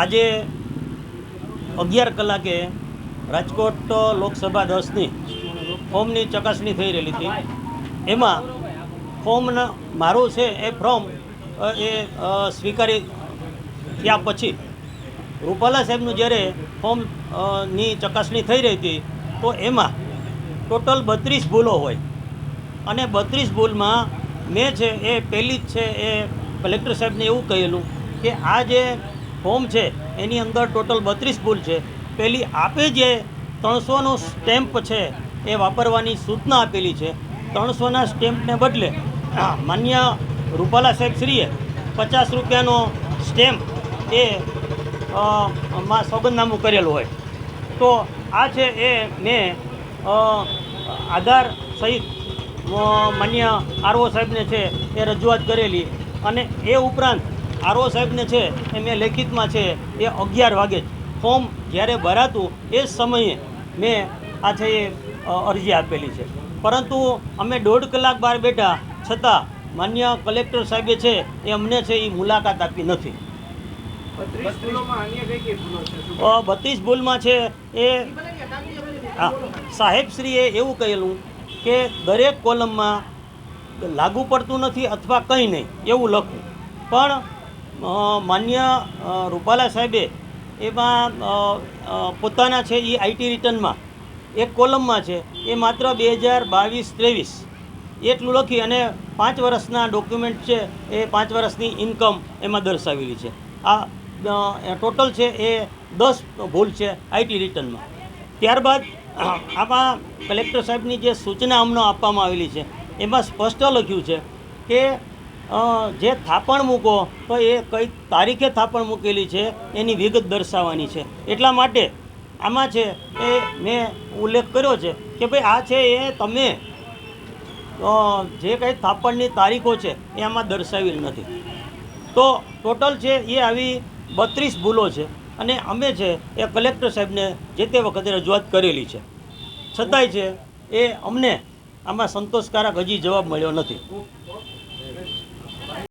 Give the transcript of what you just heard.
આજે 11 કલાકે રાજકોટ લોકસભા 10ની ફોર્મની ચકાસણી થઈ રહેલી હતી. એમાં ફોર્મના મારું છે એ ફોર્મ એ સ્વીકારી થયા પછી રૂપાલા સાહેબનું જ્યારે ફોર્મની ચકાસણી થઈ રહી હતી તો એમાં ટોટલ 32 ભૂલો હોય અને 32 ભૂલમાં મેં છે એ પહેલી જ છે એ કલેક્ટર સાહેબને એવું કહેલું કે આ જે ફોર્મ છે એની અંદર ટોટલ 32 ભૂલ છે. પહેલી આપે જે 300નો સ્ટેમ્પ છે એ વાપરવાની સૂચના આપેલી છે. 300ના સ્ટેમ્પને બદલે માન્ય રૂપાલા સાહેબ શ્રીએ 50 રૂપિયાનો સ્ટેમ્પ એ માં સોગંદનામું કરેલું હોય. તો આ છે એ મેં આધાર સહિત માન્ય આરઓ સાહેબને છે એ રજૂઆત કરેલી અને એ ઉપરાંત આરઓ સાહેબને છે એ મેં લેખિતમાં છે એ 11 વાગે ફોર્મ જ્યારે ભરાતું એ સમયે મેં આ છે એ અરજી આપેલી છે. પરંતુ અમે 1.5 કલાક બહાર બેઠા છતાં માન્ય કલેક્ટર સાહેબે છે એ અમને છે એ મુલાકાત આપી નથી. 32 ભૂલમાં છે એ સાહેબશ્રીએ એવું કહેલું કે દરેક કોલમમાં લાગુ પડતું નથી અથવા કંઈ નહીં એવું લખવું. પણ માન્ય રૂપાલા સાહેબે એમાં પોતાના છે એ આઈટી રિટર્નમાં એક કોલમમાં છે એ માત્ર 2022-23 એટલું લખી અને 5 વર્ષના ડોક્યુમેન્ટ છે એ 5 વર્ષની ઇન્કમ એમાં દર્શાવેલી છે. આ ટોટલ છે એ 10 ભૂલ છે આઈટી રિટર્નમાં. ત્યારબાદ આમાં કલેક્ટર સાહેબની જે સૂચના અમને આપવામાં આવેલી છે એમાં સ્પષ્ટ લખ્યું છે કે જે થાપણ મૂકો તો એ કઈ તારીખે થાપણ મૂકેલી છે એની વિગત દર્શાવવાની છે. એટલા માટે આમાં છે એ મેં ઉલ્લેખ કર્યો છે કે ભાઈ આ છે એ તમે જે કંઈ થાપણની તારીખો છે એ આમાં દર્શાવેલ નથી. તો ટોટલ છે એ આવી 32 ભૂલો છે અને અમે છે એ કલેક્ટર સાહેબને જે તે વખતે રજૂઆત કરેલી છે. છતાંય છે એ અમને આમાં સંતોષકારક હજી જવાબ મળ્યો નથી.